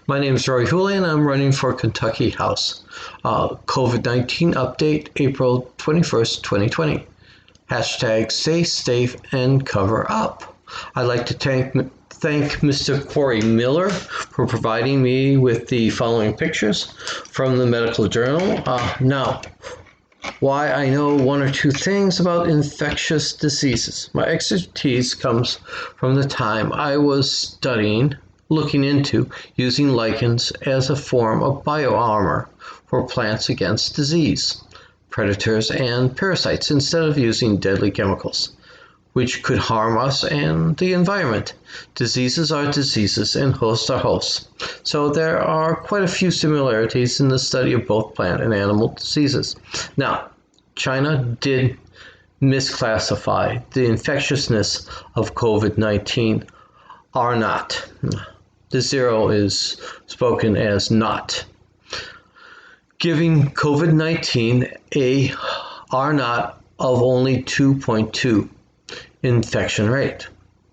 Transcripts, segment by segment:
My name is Roy Hooley and I'm running for Kentucky House. COVID-19 update, April 21st, 2020. Hashtag stay safe and cover up. I'd like to thank Mr. Corey Miller for providing me with the following pictures from the medical journal. Now, why I know one or two things about infectious diseases. My expertise comes from the time I was looking into using lichens as a form of bioarmor for plants against disease, predators, and parasites instead of using deadly chemicals, which could harm us and the environment. Diseases are diseases and hosts are hosts. So there are quite a few similarities in the study of both plant and animal diseases. Now, China did misclassify the infectiousness of COVID-19 R naught. The zero is spoken as not, giving COVID-19 a R naught of only 2.2 infection rate.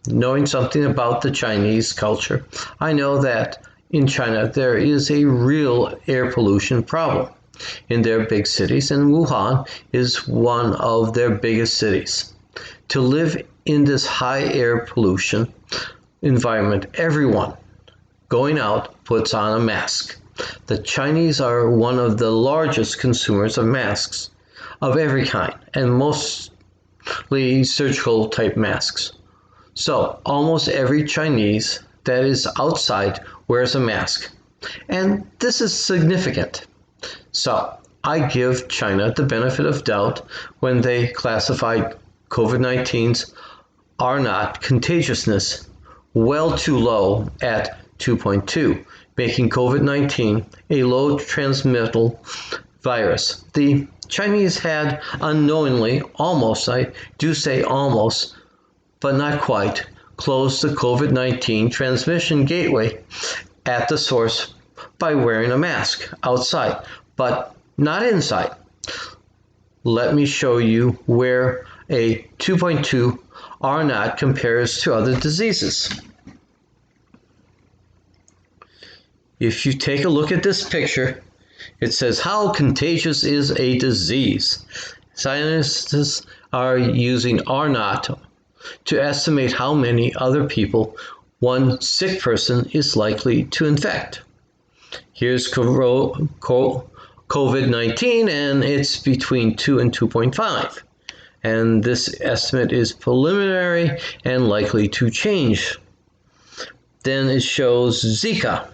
Knowing something about the Chinese culture, I know that in China there is a real air pollution problem in their big cities, and Wuhan is one of their biggest cities. To live in this high air pollution environment, everyone going out puts on a mask. The Chinese are one of the largest consumers of masks of every kind, and mostly surgical type masks. So almost every Chinese that is outside wears a mask. And this is significant. So I give China the benefit of doubt when they classified COVID-19's R naught contagiousness well too low at 2.2, making COVID-19 a low transmittal virus. The Chinese had unknowingly, almost, I do say almost, but not quite, closed the COVID-19 transmission gateway at the source by wearing a mask outside, but not inside. Let me show you where a 2.2 R naught compares to other diseases. If you take a look at this picture, it says, how contagious is a disease? Scientists are using R naught to estimate how many other people one sick person is likely to infect. Here's COVID-19, and it's between 2 and 2.5. And this estimate is preliminary and likely to change. Then it shows Zika,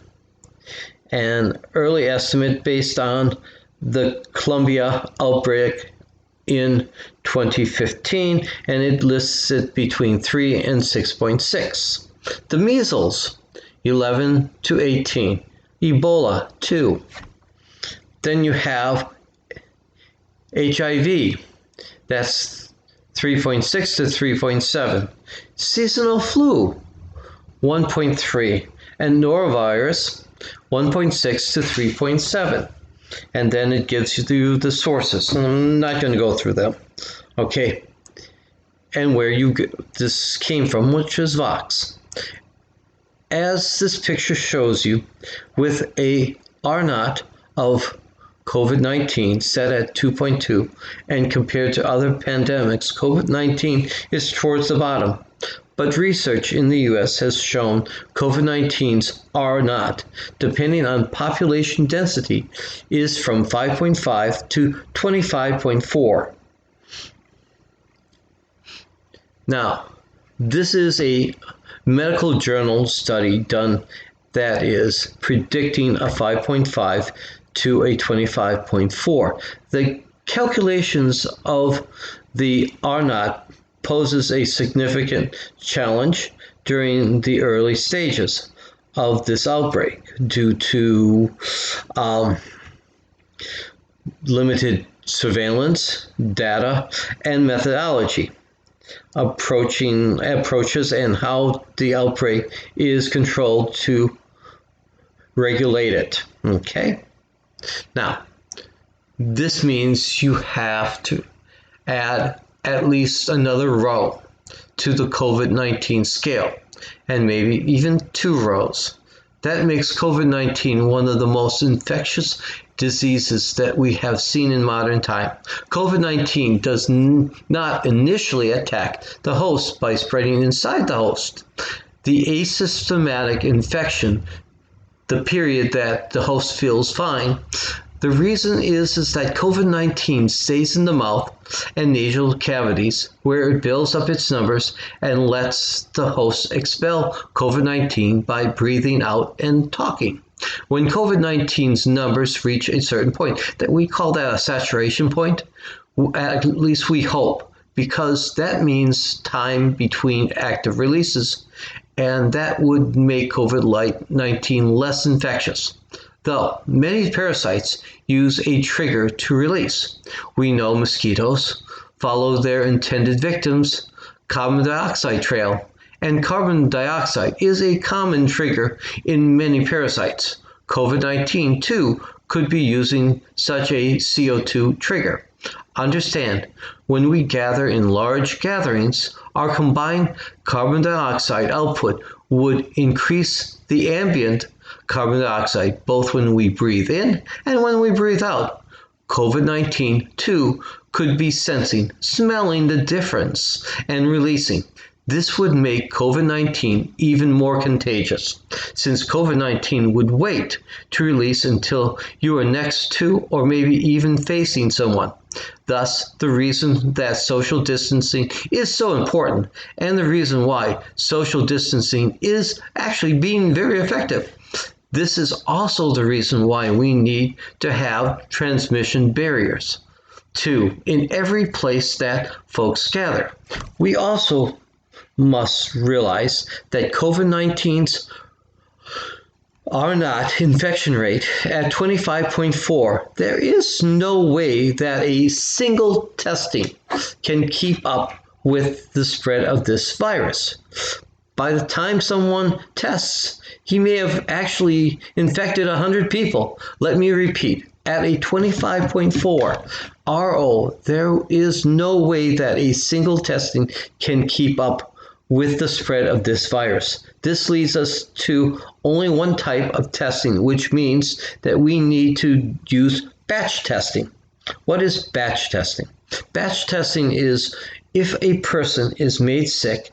an early estimate based on the Colombia outbreak in 2015, and it lists it between 3 and 6.6. The measles, 11 to 18. Ebola, 2. Then you have HIV, that's 3.6 to 3.7. Seasonal flu, 1.3. And norovirus, 1.6 to 3.7. And then it gives you the sources. I'm not going to go through them. Okay. And where this came from, which is Vox. As this picture shows you, with a R naught of COVID-19 set at 2.2, and compared to other pandemics, COVID-19 is towards the bottom. But research in the US has shown COVID-19's R naught, depending on population density, is from 5.5 to 25.4. Now, this is a medical journal study done that is predicting a 5.5 to a 25.4. The calculations of the R naught poses a significant challenge during the early stages of this outbreak due to limited surveillance, data, and methodology, approaches and how the outbreak is controlled to regulate it. Okay? Now, this means you have to add at least another row to the COVID-19 scale, and maybe even 2 rows. That makes COVID-19 one of the most infectious diseases that we have seen in modern time. COVID-19 does not initially attack the host by spreading inside the host. The asymptomatic infection, the period that the host feels fine, the reason is that COVID-19 stays in the mouth and nasal cavities where it builds up its numbers and lets the host expel COVID-19 by breathing out and talking. When COVID-19's numbers reach a certain point, that we call that a saturation point, at least we hope, because that means time between active releases, and that would make COVID-19 less infectious. Though many parasites use a trigger to release. We know mosquitoes follow their intended victims' carbon dioxide trail, and carbon dioxide is a common trigger in many parasites. COVID-19 too could be using such a CO2 trigger. Understand, when we gather in large gatherings, our combined carbon dioxide output would increase the ambient carbon dioxide both when we breathe in and when we breathe out. COVID-19 too could be sensing, smelling the difference, and releasing. This would make COVID-19 even more contagious, since COVID-19 would wait to release until you are next to or maybe even facing someone. Thus, the reason that social distancing is so important, and the reason why social distancing is actually being very effective. This is also the reason why we need to have transmission barriers. 2. In every place that folks gather. We also must realize that COVID-19's R0 infection rate at 25.4, there is no way that a single testing can keep up with the spread of this virus. By the time someone tests, he may have actually infected 100 people. Let me repeat, at a 25.4 RO, there is no way that a single testing can keep up with the spread of this virus. This leads us to only one type of testing, which means that we need to use batch testing. What is batch testing? Batch testing is if a person is made sick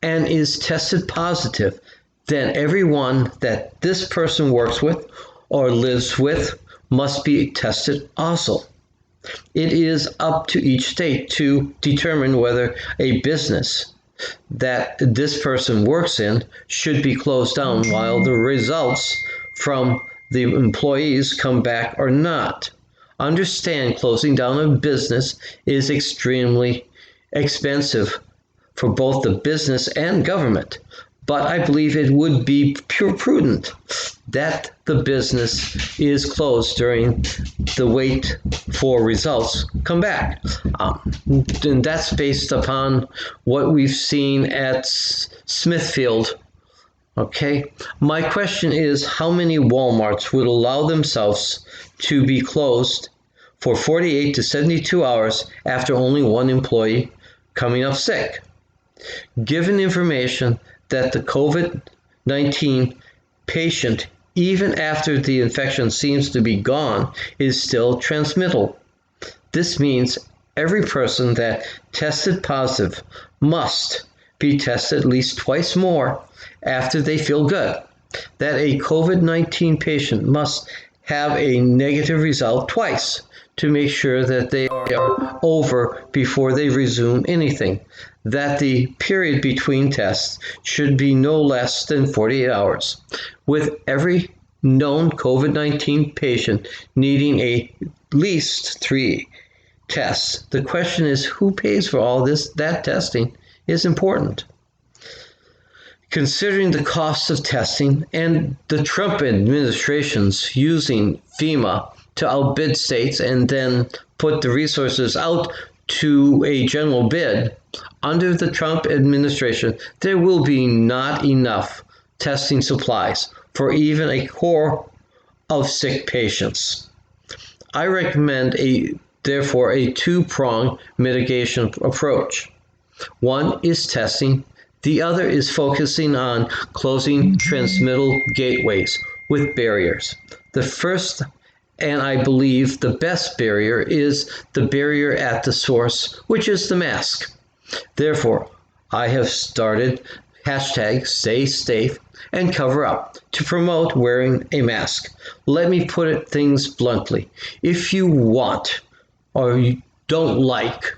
and is tested positive, then everyone that this person works with or lives with must be tested also. It is up to each state to determine whether a business that this person works in should be closed down while the results from the employees come back or not. Understand, closing down a business is extremely expensive for both the business and government, but I believe it would be pure prudent that the business is closed during the wait for results come back. And that's based upon what we've seen at Smithfield. Okay, my question is, how many Walmarts would allow themselves to be closed for 48 to 72 hours after only one employee coming up sick? Given information that the COVID-19 patient, even after the infection seems to be gone, is still transmittable. This means every person that tested positive must be tested at least twice more after they feel good. That a COVID-19 patient must have a negative result twice to make sure that they are over before they resume anything. That the period between tests should be no less than 48 hours, with every known COVID-19 patient needing at least 3 tests. The question is, who pays for all this? That testing is important. Considering the costs of testing and the Trump administration's using FEMA to outbid states and then put the resources out to a general bid, under the Trump administration, there will be not enough testing supplies for even a core of sick patients. I recommend therefore a two-pronged mitigation approach. One is testing The other is focusing on closing transmittal gateways with barriers. The first, and I believe the best barrier, is the barrier at the source, which is the mask. Therefore, I have started hashtag stay safe and cover up to promote wearing a mask. Let me put it things bluntly. If you want or you don't like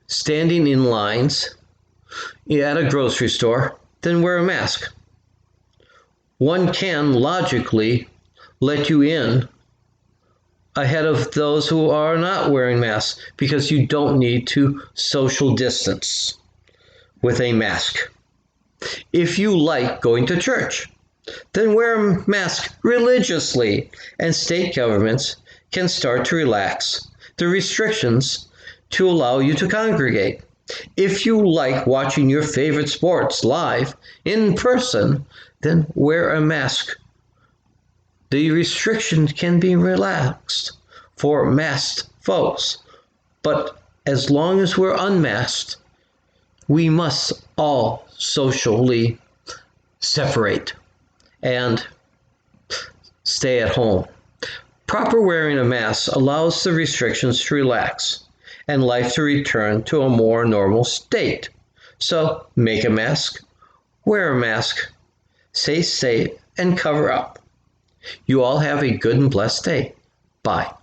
standing in lines at a grocery store, then wear a mask. One can logically let you in ahead of those who are not wearing masks because you don't need to social distance with a mask. If you like going to church, then wear a mask religiously, and state governments can start to relax the restrictions to allow you to congregate. If you like watching your favorite sports live in person, then wear a mask. The restrictions can be relaxed for masked folks, but as long as we're unmasked, we must all socially separate and stay at home. Proper wearing a mask allows the restrictions to relax and life to return to a more normal state. So make a mask, wear a mask, stay safe, and cover up. You all have a good and blessed day. Bye.